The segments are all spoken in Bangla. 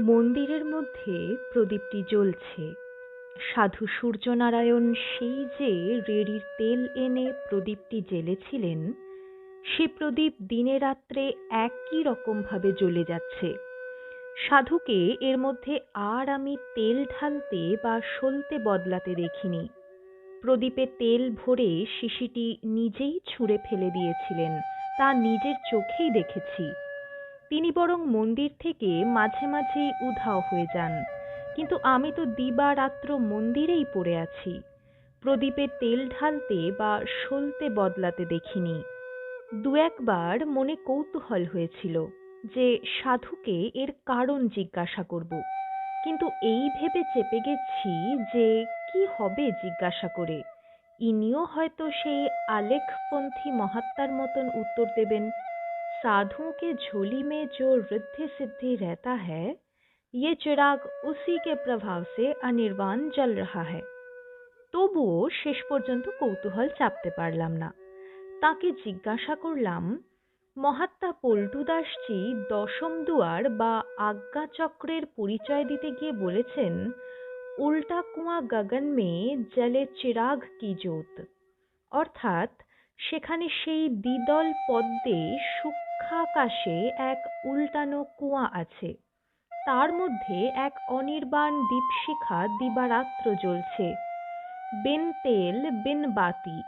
মন্দিরের মধ্যে প্রদীপটি জ্বলছে। সাধু সূর্যনারায়ণ সেই যে রেড়ির তেল এনে প্রদীপটি জ্বেলেছিলেন, সে প্রদীপ দিনে রাত্রে একই রকমভাবে জ্বলে যাচ্ছে। সাধুকে এর মধ্যে আর আমি তেল ঢালতে বা সলতে বদলাতে দেখিনি। প্রদীপে তেল ভরে শিশিটি নিজেই ছুঁড়ে ফেলে দিয়েছিলেন, তা নিজের চোখেই দেখেছি। তিনি বরং মন্দির থেকে মাঝে মাঝেই উধাও হয়ে যান, কিন্তু আমি তো দিবারাত্র মন্দিরেই পড়ে আছি। প্রদীপে তেল ঢালতে বা সলতে বদলাতে দেখিনি। দু একবার মনে কৌতূহল হয়েছিল যে সাধুকে এর কারণ জিজ্ঞাসা করব, কিন্তু এই ভেবে চেপে গেছি যে কি হবে জিজ্ঞাসা করে। ইনিও হয়তো সেই আলেখপন্থী মহাত্মার মতন উত্তর দেবেন, साधुओं के झोली में जो रिद्धि सिद्धि रहता है, ये चिराग उसी के प्रभाव से अनिर्वाण जल रहा है। তবুও শেষ পর্যন্ত কৌতূহল চাপতে পারলাম না। তাকে জিজ্ঞাসা করলাম, মহাত্মা পল্টু দাসজি দশম দুয়ার বা আজ্ঞাচক্রের পরিচয় দিতে গিয়ে বলেছেন, উল্টা কুয়া গগন মে জলে চিরাগ কি জ্যোত। অর্থাৎ সেখানে সেই দ্বিদল পদ্মে সূক্ষ্মাকাশে এক উল্টানো কুয়া আছে, তার মধ্যে এক অনির্বাণ দীপশিখা দিবারাত্র জ্বলছে, বিন তেল বিন বাতি।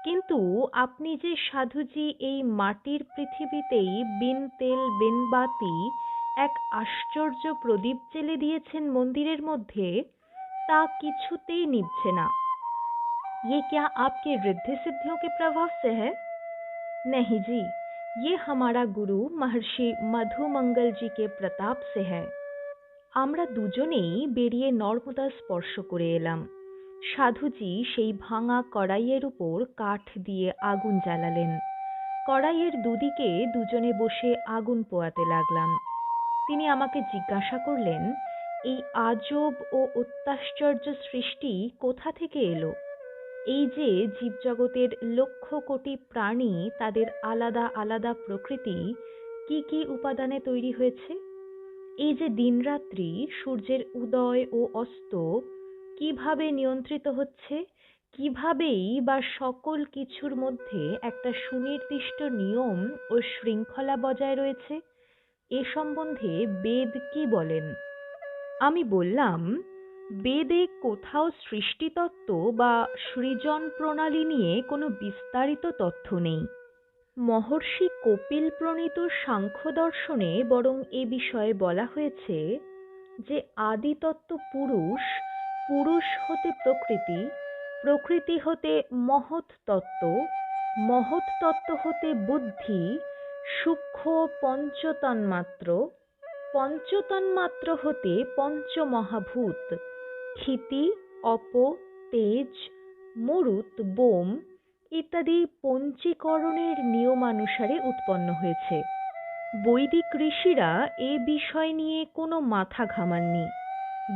কিন্তু আপনি যে সাধুজি এই মাটির পৃথিবীতেই বিন তেল বিন বাতি এক আশ্চর্য প্রদীপ জ্বেলে দিয়েছেন মন্দিরের মধ্যে, তা কিছুতেই নিভছে না। ये क्या आपके रिद्धि सिद्धियों के प्रभाव से है? नहीं जी, ये हमारा गुरु महर्षि मधुमंगल जी के प्रताप से है। আমরা দুজনেই বেরিয়ে নর্মদা স্পর্শ করে এলাম। সাধুজি সেই ভাঙা কড়াইয়ের উপর কাঠ দিয়ে আগুন জ্বালালেন। কড়াইয়ের দুদিকে দুজনে বসে আগুন পোয়াতে লাগলাম। তিনি আমাকে জিজ্ঞাসা করলেন, এই আজব ও অত্যাশ্চর্য সৃষ্টি কোথা থেকে এলো? এই যে জীবজগতের লক্ষ কোটি প্রাণী, তাদের আলাদা আলাদা প্রকৃতি, কি কি উপাদানে তৈরি হয়েছে? এই যে দিনরাত্রি, সূর্যের উদয় ও অস্ত কিভাবে নিয়ন্ত্রিত হচ্ছে, কিভাবেই বা সকল কিছুর মধ্যে একটা সুনির্দিষ্ট নিয়ম ও শৃঙ্খলা বজায় রয়েছে, এ সম্বন্ধে বেদ কি বলেন? আমি বললাম, বেদে কোথাও সৃষ্টিতত্ত্ব বা সৃজন প্রণালী নিয়ে কোনো বিস্তারিত তথ্য নেই। মহর্ষি কপিল প্রণীত সাংখ্য দর্শনে বরং এ বিষয়ে বলা হয়েছে যে আদিতত্ত্ব পুরুষ, পুরুষ হতে প্রকৃতি, প্রকৃতি হতে মহৎ তত্ত্ব, মহৎ তত্ত্ব হতে বুদ্ধি, সূক্ষ্ম পঞ্চতন্মাত্র, পঞ্চতন্মাত্র হতে পঞ্চমহাভূত, ক্ষিতি, অপ, তেজ, মরুত, বোম ইত্যাদি পঞ্চীকরণের নিয়মানুসারে উৎপন্ন হয়েছে। বৈদিক ঋষিরা এ বিষয় নিয়ে কোনো মাথা ঘামাননি।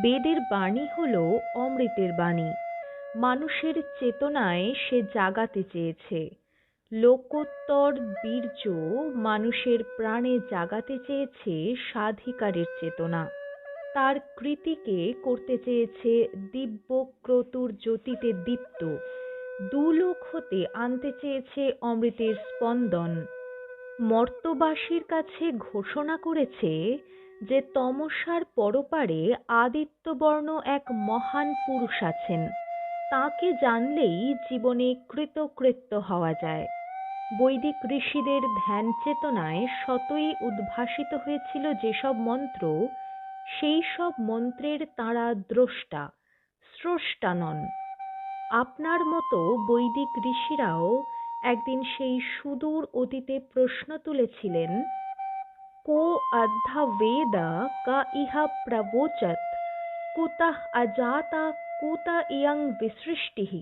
বেদের বাণী হল অমৃতের বাণী। মানুষের চেতনায় সে জাগাতে চেয়েছে। লোকোত্তর বীর্য মানুষের প্রাণে জাগাতে চেয়েছে স্বাধিকারের চেতনা। তার কৃতিকে করতে চেয়েছে দিব্য ক্রতুর জ্যোতিতে দীপ্ত। দুলোক হতে আনতে চেয়েছে অমৃতের স্পন্দন। মর্তবাসীর কাছে ঘোষণা করেছে যে তমসার পরপারে আদিত্যবর্ণ এক মহান পুরুষ আছেন, তাকে জানলেই জীবনে কৃতকৃত্য হওয়া যায়। বৈদিক ঋষিদের ধ্যান চেতনায় শতই উদ্ভাসিত হয়েছিল যেসব মন্ত্র, সেই সব মন্ত্রের তাঁরা দ্রষ্টা, স্রষ্টা নন। আপনার মতো বৈদিক ঋষিরাও একদিন সেই সুদূর অতীতে প্রশ্ন তুলেছিলেন, কো অধ্যা বেদ কা ইহা প্রবোচত, কুতঃ অজাতা কুত ইয়ং বিসৃষ্টিঃ।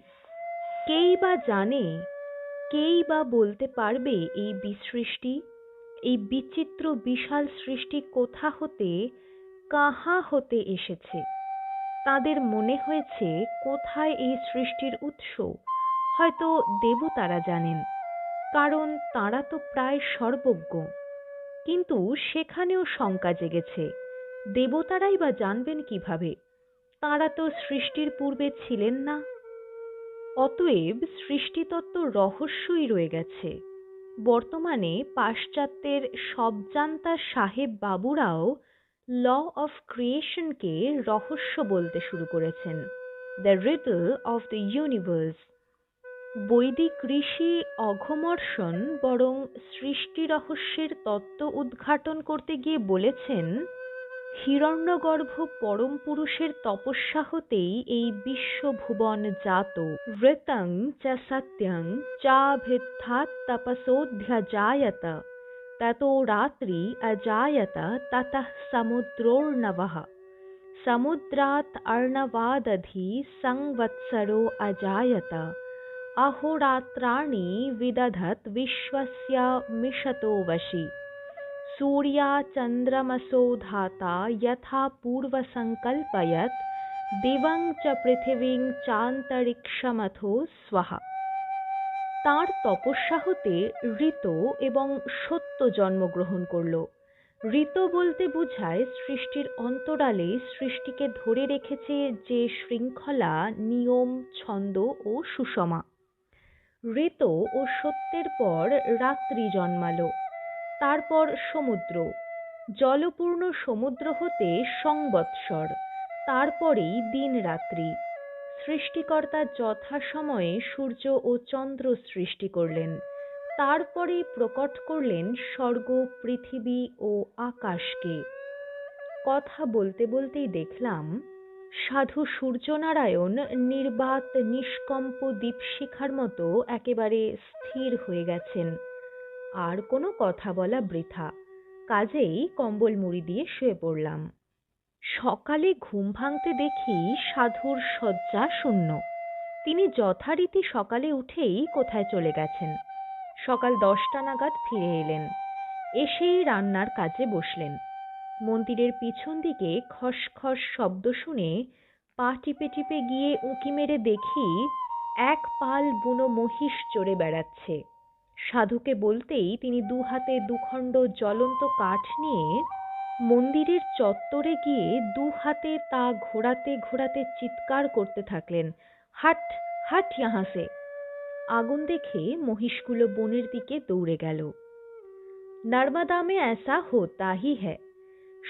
কেই বা জানে, কেই বা বলতে পারবে এই বিসৃষ্টি, এই বিচিত্র বিশাল সৃষ্টি কোথা হতে, কাহা হতে এসেছে? তাদের মনে হয়েছে কোথায় এই সৃষ্টির উৎস হয়তো দেবতারা জানেন, কারণ তাঁরা তো প্রায় সর্বজ্ঞ। কিন্তু সেখানেও শঙ্কা জেগেছে, দেবতারাই বা জানবেন কিভাবে? তাঁরা তো সৃষ্টির পূর্বে ছিলেন না। অতএব সৃষ্টিতত্ত্ব রহস্যই রয়ে গেছে। বর্তমানে পাশ্চাত্যের সবজান্তা সাহেব বাবুরাও ল অফ ক্রিয়েশনকে রহস্য বলতে শুরু করেছেন, the riddle of the universe. বৈদিক ঋষি অঘমর্ষণ বরং সৃষ্টি রহস্যের তত্ত্ব উদ্ঘাটন করতে গিয়ে বলেছেন, হিরণ্যগর্ভ পরম পুরুষের তপস্যা হতেই এই বিশ্বভুবন জাত। ঋতং চ সত্যং চাভিত্থাৎ তপসোऽধ্যজায়ত ততো রাত্রি অজায়ত ততঃ সমুদ্রোর্ণবঃ সমুদ্রাৎ অর্ণবাদধি সংবৎসরো অজায়ত अहोरात्राणि विदधत् विश्वस्य मिषतो वशि सूर्याचन्द्रमसो धाता यथा पूर्वसङ्कल्पयत् दिवं च पृथिवीं चान्तरिक्षमथो स्वः। তাঁর তপস্যা হতে ঋত এবং সত্য জন্মগ্রহণ করল। ঋত বলতে বোঝায় সৃষ্টির অন্তরালে সৃষ্টিকে ধরে রেখেছে যে শৃঙ্খলা, নিয়ম, ছন্দ ও সুষমা। ঋত ও সত্যের পর রাত্রি জন্মালো, তারপর সমুদ্র, জলপূর্ণ সমুদ্র হতে সংবৎসর, তারপরেই দিন রাত্রি। সৃষ্টিকর্তা যথাসময়ে সূর্য ও চন্দ্র সৃষ্টি করলেন, তারপরে প্রকট করলেন স্বর্গ, পৃথিবী ও আকাশকে। কথা বলতে বলতেই দেখলাম সাধু সূর্যনারায়ণ নির্বাত নিষ্কম্প দীপশিখার মতো একেবারে স্থির হয়ে গেছেন। আর কোনো কথা বলা বৃথা, কাজেই কম্বল মুড়ি দিয়ে শুয়ে পড়লাম। সকালে ঘুম ভাঙতে দেখি সাধুর শয্যা শূন্য। তিনি যথারীতি সকালে উঠেই কোথায় চলে গেছেন। সকাল 10টা নাগাদ ফিরে এলেন, এসেই রান্নার কাজে বসলেন। মন্দিরের পিছন দিকে খসখস শব্দ শুনে পা টিপে টিপে গিয়ে উঁকি মেরে দেখি এক পাল বুনো মহিষ চড়ে বেড়াচ্ছে। সাধুকে বলতেই তিনি 2 হাতে 2 খণ্ড জ্বলন্ত কাঠ নিয়ে মন্দিরের চত্বরে গিয়ে 2 হাতে তা ঘোরাতে ঘোরাতে চিৎকার করতে থাকলেন, হাট হাট ইহাঁ সে। আগুন দেখে মহিষগুলো বনের দিকে দৌড়ে গেল। নর্মদা মে ऐसा होता ही है।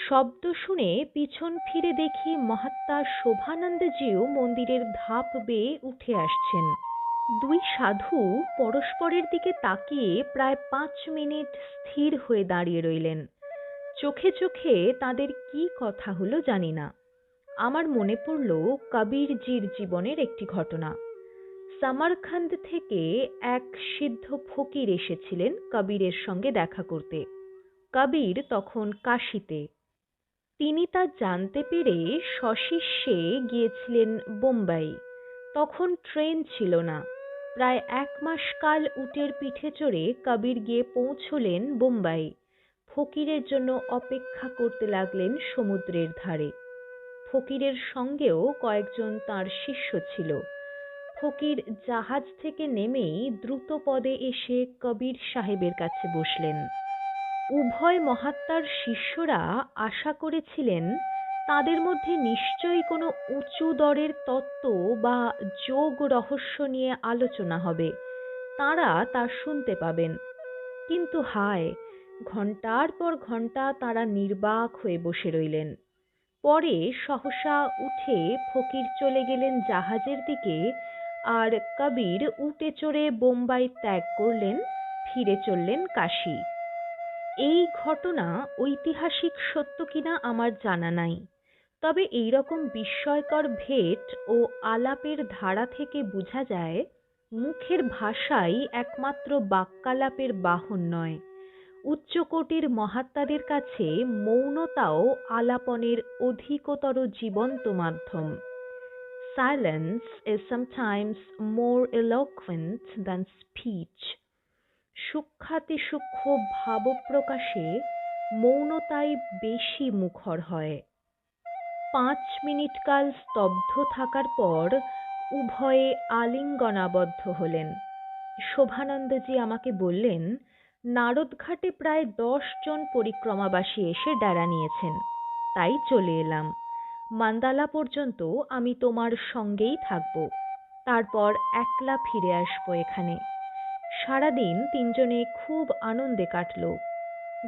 শব্দ শুনে পিছন ফিরে দেখি মহাত্মা শোভানন্দজিও মন্দিরের ধাপ বেয়ে উঠে আসছেন। 2 সাধু পরস্পরের দিকে তাকিয়ে প্রায় 5 মিনিট স্থির হয়ে দাঁড়িয়ে রইলেন। চোখে চোখে তাদের কি কথা হলো জানি না। আমার মনে পড়ল কবিরজির জীবনের একটি ঘটনা। সামারখান্দ থেকে এক সিদ্ধ ফকির এসেছিলেন কবিরের সঙ্গে দেখা করতে। কবির তখন কাশীতে। তিনি তা জানতে পেরে সশিষ্যে গিয়েছিলেন বোম্বাই। তখন ট্রেন ছিল না। প্রায় 1 মাস কাল উটের পিঠে চড়ে কবির গিয়ে পৌঁছলেন বোম্বাই। ফকিরের জন্য অপেক্ষা করতে লাগলেন সমুদ্রের ধারে। ফকিরের সঙ্গেও কয়েকজন তাঁর শিষ্য ছিল। ফকির জাহাজ থেকে নেমেই দ্রুত পদে এসে কবির সাহেবের কাছে বসলেন। উভয় মহাত্মার শিষ্যরা আশা করেছিলেন তাদের মধ্যে নিশ্চয়ই কোনো উঁচু দরের তত্ত্ব বা যোগ রহস্য নিয়ে আলোচনা হবে, তাঁরা তা শুনতে পাবেন। কিন্তু হায়, ঘণ্টার পর ঘণ্টা তাঁরা নির্বাক হয়ে বসে রইলেন। পরে সহসা উঠে ফকির চলে গেলেন জাহাজের দিকে, আর কবির উটে চড়ে বোম্বাই ত্যাগ করলেন, ফিরে চললেন কাশী। এই ঘটনা ঐতিহাসিক সত্য কিনা আমার জানা নাই, তবে এইরকম বিস্ময়কর ভেট ও আলাপের ধারা থেকে বোঝা যায় মুখের ভাষাই একমাত্র বাক্যালাপের বাহন নয়। উচ্চকোটির মহাত্মাদের কাছে মৌনতাও আলাপনের অধিকতর জীবন্ত মাধ্যম। Silence is sometimes more eloquent than speech. সূক্ষ্মাতিসূক্ষ্ম ভাবপ্রকাশে মৌনতাই বেশি মুখর হয়। 5 মিনিট কাল স্তব্ধ থাকার পর উভয়ে আলিঙ্গনাবদ্ধ হলেন। শোভানন্দজি আমাকে বললেন, নারদঘাটে প্রায় 10 জন পরিক্রমাবাসী এসে ডেরা নিয়েছেন। তাই চলে এলাম। মান্দালা পর্যন্ত আমি তোমার সঙ্গেই থাকব, তারপর একলা ফিরে আসবো এখানে। সারাদিন তিনজনে খুব আনন্দে কাটল।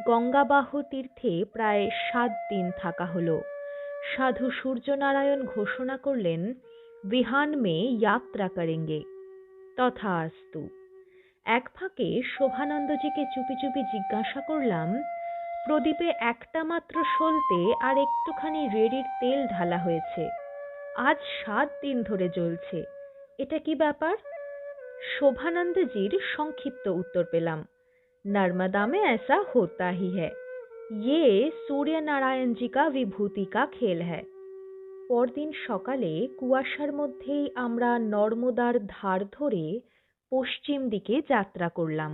গঙ্গাবাহ তীর্থে প্রায় 7 দিন থাকা হলো। সাধু সূর্যনারায়ণ ঘোষণা করলেন, বিহান মে যাত্রা করেঙ্গে। তথাস্তু। এক ফাঁকে শোভানন্দজিকে চুপি চুপি জিজ্ঞাসা করলাম, প্রদীপে একটা মাত্র সলতে আর একটুখানি রেড়ির তেল ঢালা হয়েছে, আজ 7 দিন ধরে জ্বলছে, এটা কি ব্যাপার? শোভানন্দজির সংক্ষিপ্ত উত্তর পেলাম, नर्मदा में ऐसा होता ही है, ये सूर्य नारायण जी का विभूति का खेल है। পরদিন সকালে কুয়াশার মধ্যেই আমরা নর্মদার ধার ধরে পশ্চিম দিকে যাত্রা করলাম।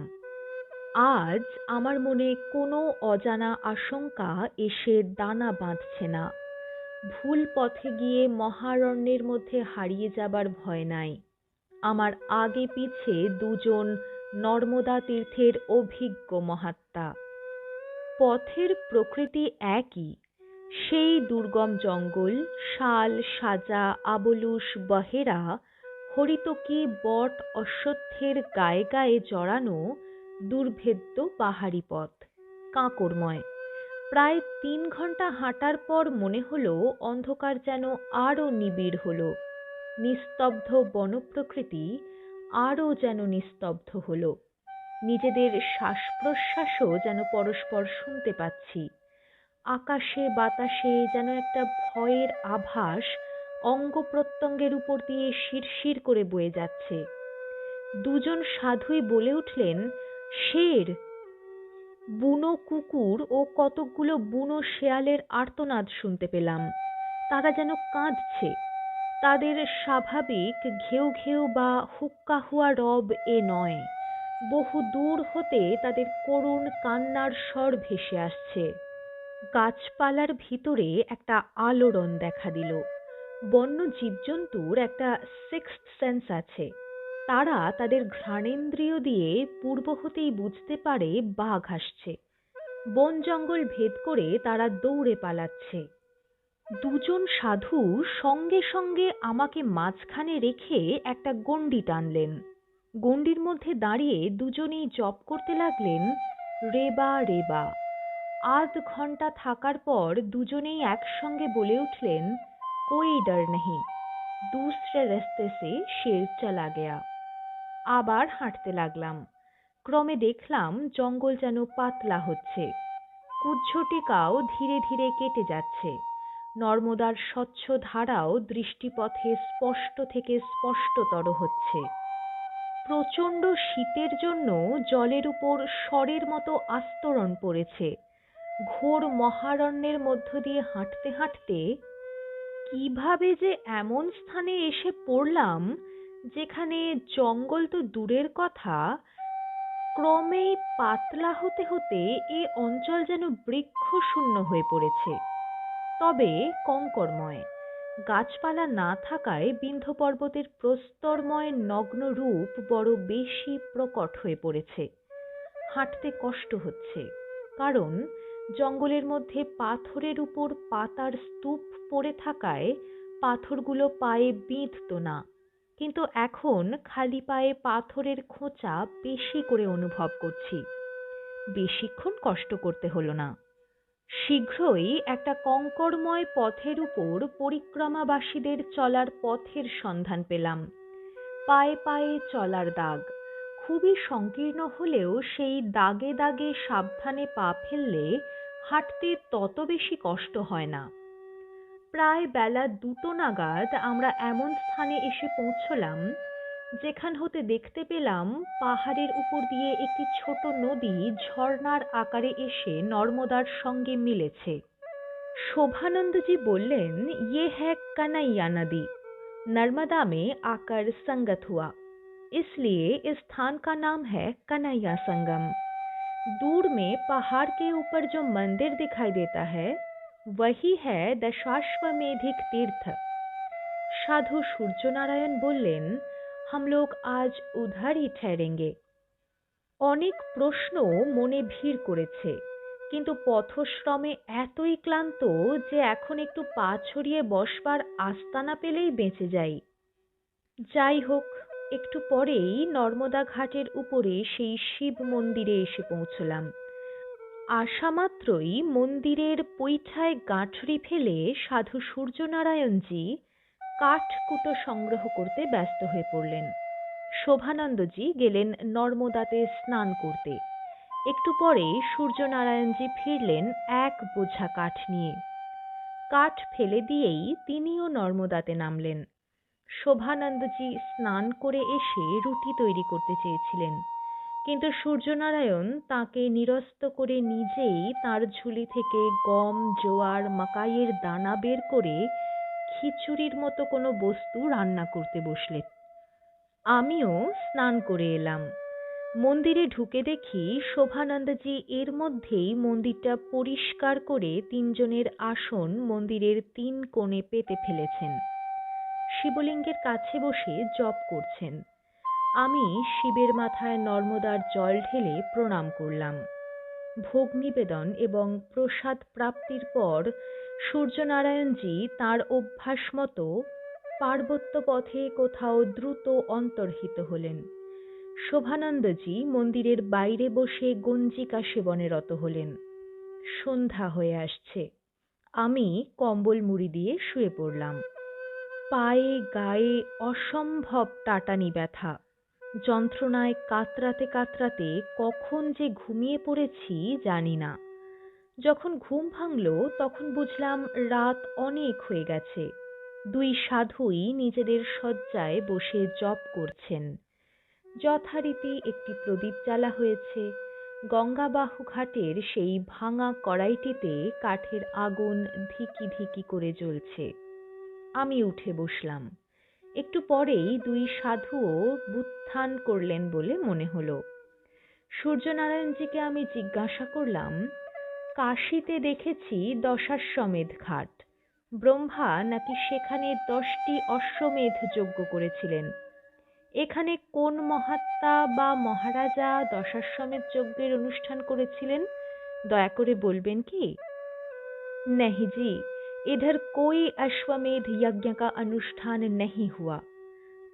আজ আমার মনে কোনো অজানা আশঙ্কা এসে দানা বাঁধছে না। ভুল পথে গিয়ে মহারণ্যের মধ্যে হারিয়ে যাবার ভয় নাই। আমার আগে পিছে দুজন নর্মদা তীর্থের অভিজ্ঞ মহাত্মা। পথের প্রকৃতি একই, সেই দুর্গম জঙ্গল, শাল, সাজা, আবলুস, বহেরা, হরিতকি, বট, অশ্বত্থের গায়ে গায়ে জড়ানো দুর্ভেদ্য পাহাড়ি পথ, কাঁকড়ময়। প্রায় 3 ঘন্টা হাঁটার পর মনে হলো অন্ধকার যেন আরো নিবিড় হলো। নিস্তব্ধ বনপ্রকৃতি আরও যেন নিস্তব্ধ হলো। নিজেদের শ্বাস প্রশ্বাসও যেন পরস্পর শুনতে পাচ্ছি। আকাশে বাতাসে যেন একটা ভয়ের আভাস অঙ্গ প্রত্যঙ্গের উপর দিয়ে শিরশির করে বয়ে যাচ্ছে। দুজন সাধুই বলে উঠলেন, শের। বুনো কুকুর ও কতকগুলো বুনো শেয়ালের আর্তনাদ শুনতে পেলাম। তারা যেন কাঁদছে। তাদের স্বাভাবিক ঘেউ ঘেউ বা হুক্কা হুয়া রব এ নয়, বহু দূর হতে তাদের করুণ কান্নার স্বর ভেসে আসছে। গাছপালার ভিতরে একটা আলোড়ন দেখা দিল। বন্য জীবজন্তুর একটা সিক্সথ সেন্স আছে। তারা তাদের ঘ্রাণেন্দ্রিয় দিয়ে পূর্ব হতেই বুঝতে পারে বাঘ আসছে। বন জঙ্গল ভেদ করে তারা দৌড়ে পালাচ্ছে। দুজন সাধু সঙ্গে সঙ্গে আমাকে মাঝখানে রেখে একটা গণ্ডি টানলেন। গণ্ডির মধ্যে দাঁড়িয়ে দুজনেই জপ করতে লাগলেন, রেবা রেবা। আধ ঘন্টা থাকার পর দুজনেই একসঙ্গে বলে উঠলেন, কোই ডর নেহি, दूसरे रास्ते से शेर चला गया। আবার হাঁটতে লাগলাম। ক্রমে দেখলাম জঙ্গল যেন পাতলা হচ্ছে। কুজ্ঝটিকাও ধীরে ধীরে কেটে যাচ্ছে। নর্মদার স্বচ্ছ ধারাও দৃষ্টিপথে স্পষ্ট থেকে স্পষ্টতর হচ্ছে। প্রচণ্ড শীতের জন্য জলের উপর স্বরের মতো আস্তরণ পড়েছে। ঘোর মহারণ্যের মধ্য দিয়ে হাঁটতে হাঁটতে কিভাবে যে এমন স্থানে এসে পড়লাম যেখানে জঙ্গল তো দূরের কথা, ক্রমেই পাতলা হতে হতে এ অঞ্চল যেন বৃক্ষশূন্য হয়ে পড়েছে, তবে কঙ্করময়। গাছপালা না থাকায় বিন্ধ্য পর্বতের প্রস্তরময় নগ্ন রূপ বড় বেশি প্রকট হয়ে পড়েছে। হাঁটতে কষ্ট হচ্ছে, কারণ জঙ্গলের মধ্যে পাথরের উপর পাতার স্তূপ পড়ে থাকায় পাথরগুলো পায়ে বিঁধত না, কিন্তু এখন খালি পায়ে পাথরের খোঁচা বেশি করে অনুভব করছি। বেশিক্ষণ কষ্ট করতে হলো না। শীঘ্রই একটা কঙ্করময় পথের উপর পরিক্রমাবাসীদের চলার পথের সন্ধান পেলাম। পায়ে পায়ে চলার দাগ, খুবই সংকীর্ণ হলেও সেই দাগে দাগে সাবধানে পা ফেললে হাঁটতে তত বেশি কষ্ট হয় না। প্রায় বেলা 2টো নাগাদ আমরা এমন স্থানে এসে পৌঁছলাম যেখান হতে দেখতে পেলাম পাহাড়ের উপর দিয়ে একটি ছোট নদী ঝর্ণার আকারে এসে নর্মদার সঙ্গে মিলেছে। শোভানন্দজি বললেন, ये है कन्हैया नदी, नर्मदा में आकर संगत हुआ, इसलिए इस स्थान का नाम है कन्हैया संगम। दूर में पहाड़ के ऊपर जो मंदिर दिखाई देता है वही है दशाश्वमेधिक तीर्थ। साधु सूर्यनारायण बोलेन, हम लोग आज उधर ही ठहरेंगे। অনেক প্রশ্ন মনে ভিড় করেছে, কিন্তু পথশ্রমে এতই ক্লান্ত যে এখন একটু পা ছড়িয়ে বসবার আস্তানা পেলেই বেঁচে যাই। যাই হোক, একটু পরেই নর্মদা ঘাটের উপরে সেই শিব মন্দিরে এসে পৌঁছলাম। আসা মাত্রই মন্দিরের পৈঠায় গাঁঠরি ফেলে সাধু সূর্যনারায়ণজি কাঠকুটো সংগ্রহ করতে ব্যস্ত হয়ে পড়লেন। শোভানন্দজি গেলেন নর্মদাতে স্নান করতে। একটু পরে সূর্যনারায়ণজি ফিরলেন এক বোঝা কাঠ নিয়ে। কাঠ ফেলে দিয়েই তিনিও নর্মদাতে নামলেন। শোভানন্দজি স্নান করে এসে রুটি তৈরি করতে চেয়েছিলেন, কিন্তু সূর্যনারায়ণ তাকে নিরস্ত করে নিজেই তার ঝুলি থেকে গম, জোয়ার, মাকাইয়ের দানা বের করে খিচুড়ির মতো কোনো বস্তু রান্না করতে বসলেন। আমিও স্নান করে এলাম। মন্দিরে ঢুকে দেখি শোভানন্দজি এর মধ্যেই মন্দিরটা পরিষ্কার করে তিনজনের আসন মন্দিরের 3 কোণে পেতে ফেলেছেন। শিবলিঙ্গের কাছে বসে জপ করছেন। আমি শিবের মাথায় নর্মদার জল ঢেলে প্রণাম করলাম। ভোগ নিবেদন এবং প্রসাদ প্রাপ্তির পর সূর্যনারায়ণজি তাঁর অভ্যাস মতো পার্বত্য পথে কোথাও দ্রুত অন্তর্হিত হলেন। শোভানন্দজি মন্দিরের বাইরে বসে গঞ্জিকা সেবনে রত হলেন। সন্ধ্যা হয়ে আসছে। আমি কম্বল মুড়ি দিয়ে শুয়ে পড়লাম। পায়ে গায়ে অসম্ভব টাটানি ব্যথা। যন্ত্রণায় কাতরাতে কাতরাতে কখন যে ঘুমিয়ে পড়েছি জানি না। যখন ঘুম ভাঙল তখন বুঝলাম রাত অনেক হয়ে গেছে। 2 সাধুই নিজেদের শয্যায় বসে জপ করছেন। যথারীতি একটি প্রদীপ জ্বালা হয়েছে। গঙ্গাবাহু ঘাটের সেই ভাঙা কড়াইটিতে কাঠের আগুন ধিকি ধিকি করে জ্বলছে। আমি উঠে বসলাম। একটু পরেই 2 সাধুও বুত্থান করলেন বলে মনে হলো। সূর্যনারায়ণজিকে আমি জিজ্ঞাসা করলাম, কাশীতে দেখেছি দশাশ্বমেধ ঘাট। ব্রহ্মা নাকি সেখানে 10টি অশ্বমেধ যজ্ঞ করেছিলেন। এখানে কোন মহাত্মা বা মহারাজা দশাশ্বমেধ যজ্ঞের অনুষ্ঠান করেছিলেন, দয়া করে বলবেন কি? नहीं जी, इधर कोई अश्वमेध यज्ञ का अनुष्ठान नहीं हुआ।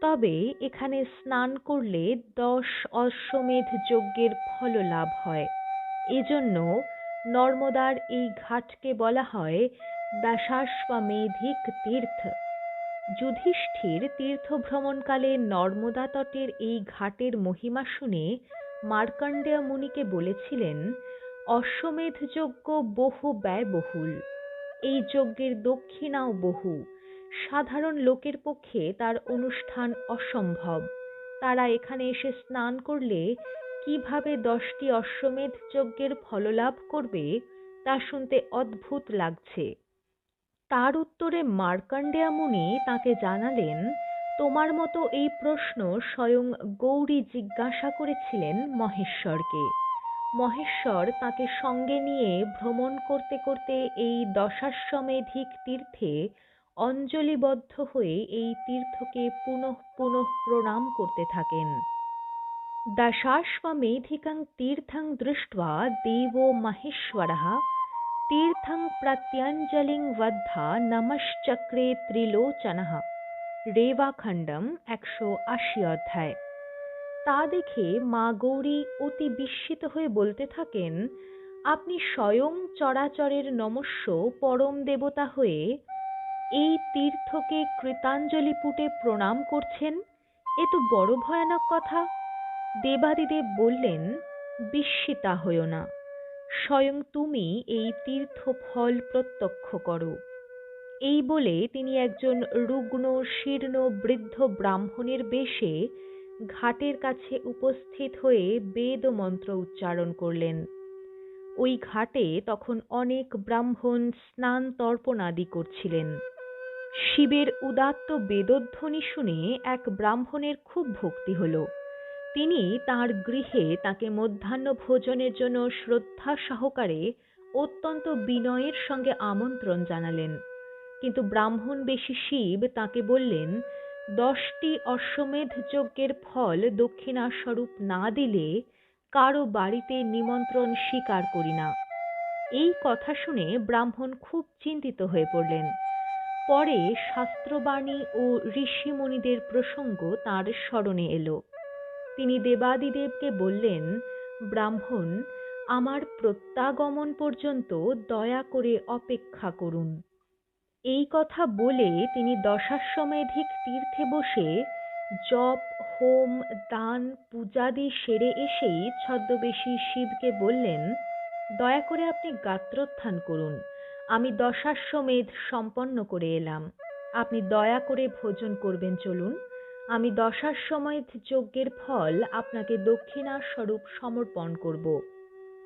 তবে এখানে স্নান করলে 10 অশ্বমেধ যজ্ঞের ফল লাভ হয়। এজন্য নর্মদার এই ঘাটকে বলা হয় দশাশ্বমেধিক তীর্থ। যুধিষ্ঠির তীর্থ ভ্রমণকালে নর্মদা তটের এই ঘাটের মহিমা শুনে মার্কণ্ডেয় মুনিকে বলেছিলেন, অশ্বমেধ যজ্ঞ বহু ব্যয়বহুল। এই যজ্ঞের দক্ষিণাও বহু। সাধারণ লোকের পক্ষে তার অনুষ্ঠান অসম্ভব। তারা এখানে এসে স্নান করলে কিভাবে 10টি অশ্বমেধ যজ্ঞের ফললাভ করবে তা শুনতে অদ্ভুত লাগছে। তার উত্তরে মার্কণ্ডেয় মুনি তাকে জানালেন, তোমার মতো এই প্রশ্ন স্বয়ং গৌরী জিজ্ঞাসা করেছিলেন মহেশ্বরকে। মহেশ্বর তাকে সঙ্গে নিয়ে ভ্রমণ করতে করতে এই দশাশ্বমেধিক তীর্থে অঞ্জলিবদ্ধ হয়ে এই তীর্থকে পুনঃ পুনঃ প্রণাম করতে থাকেন। দশাশ্বমেধিকং তীর্থং দৃष्ट्वा দেবো মহেশ্বরঃ তীর্থং প্রত্যঞ্জলিং বদ্ধ্বা নমশ্চক্রে ত্রিলোচনঃ। রেওয়াখণ্ডম 180 অধ্যায়। তা দেখে মা গৌরী অতি বিস্মিত হয়ে বলতে থাকেন, আপনি স্বয়ং চরাচরের নমস্য পরম দেবতা হয়ে এই তীর্থকে কৃতাঞ্জলি পুটে প্রণাম করছেন, এ তো বড় ভয়ানক কথা। দেবাদিদেব বললেন, বিস্মিতা হয়ো না, স্বয়ং তুমি এই তীর্থ ফল প্রত্যক্ষ করো। এই বলে তিনি একজন রুগ্ন শীর্ণ বৃদ্ধ ব্রাহ্মণের বেশে ঘাটের কাছে উপস্থিত হয়ে বেদ মন্ত্র উচ্চারণ করলেন। ওই ঘাটে তখন অনেক ব্রাহ্মণ স্নান তর্পণ আদি করছিলেন। শিবের উদাত্ত বেদধ্বনি শুনে এক ব্রাহ্মণের খুব ভক্তি হল। তিনি তাঁর গৃহে তাকে মধ্যাহ্ন ভোজনের জন্য শ্রদ্ধা সহকারে অত্যন্ত বিনয়ের সঙ্গে আমন্ত্রণ জানালেন। কিন্তু ব্রাহ্মণ বেশি শিব তাকে বললেন, 10টি অশ্বমেধ যজ্ঞের ফল দক্ষিণা স্বরূপ না দিলে কারো বাড়িতে নিমন্ত্রণ স্বীকার করি না। এই কথা শুনে ব্রাহ্মণ খুব চিন্তিত হয়ে পড়লেন। পরে শাস্ত্রবাণী ও ঋষিমুনিদের প্রসঙ্গ তাঁর স্মরণে এলো। তিনি দেবাদিদেবকে বললেন, ব্রাহ্মণ, আমার প্রত্যাগমন পর্যন্ত দয়া করে অপেক্ষা করুন। এই কথা বলে তিনি দশাশ্বমেধিক তীর্থে বসে জপ, হোম, দান, পূজাদি সেরে এসেই ছদ্মবেশী শিবকে বললেন, দয়া করে আপনি গাত্রোত্থান করুন। আমি দশাশ্বমেধ সম্পন্ন করে এলাম। আপনি দয়া করে ভোজন করবেন চলুন। আমি দশাশ্বমেধ যজ্ঞের ফল আপনাকে দক্ষিণা স্বরূপ সমর্পণ করব।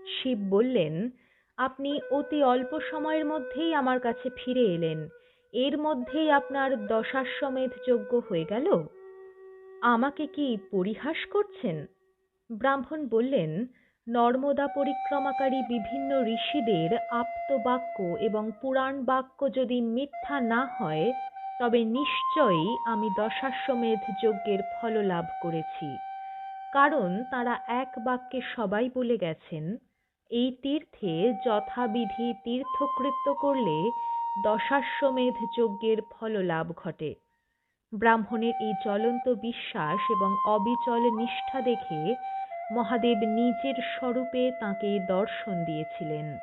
শিব বললেন, আপনি অতি অল্প সময়ের মধ্যেই আমার কাছে ফিরে এলেন, এর মধ্যেই আপনার দশাশ্বমেধ যজ্ঞ হয়ে গেল? আমাকে কি পরিহাস করছেন? ব্রাহ্মণ বললেন, নর্মদা পরিক্রমাকারী বিভিন্ন ঋষিদের আপ্তবাক্য এবং পুরাণ বাক্য যদি মিথ্যা না হয়, তবে নিশ্চয়ই আমি দশাশ্বমেধ যজ্ঞের ফল লাভ করেছি। কারণ তারা এক বাক্যে সবাই বলে গেছেন, এই তীর্থে যথাবিধি তীর্থকৃত্য করলে দশাশ্বমেধ যজ্ঞের ফল লাভ ঘটে। ব্রাহ্মণের এই জ্বলন্ত বিশ্বাস এবং অবিচল নিষ্ঠা দেখে মহাদেব নিজের স্বরূপে তাঁকে দর্শন দিয়েছিলেন।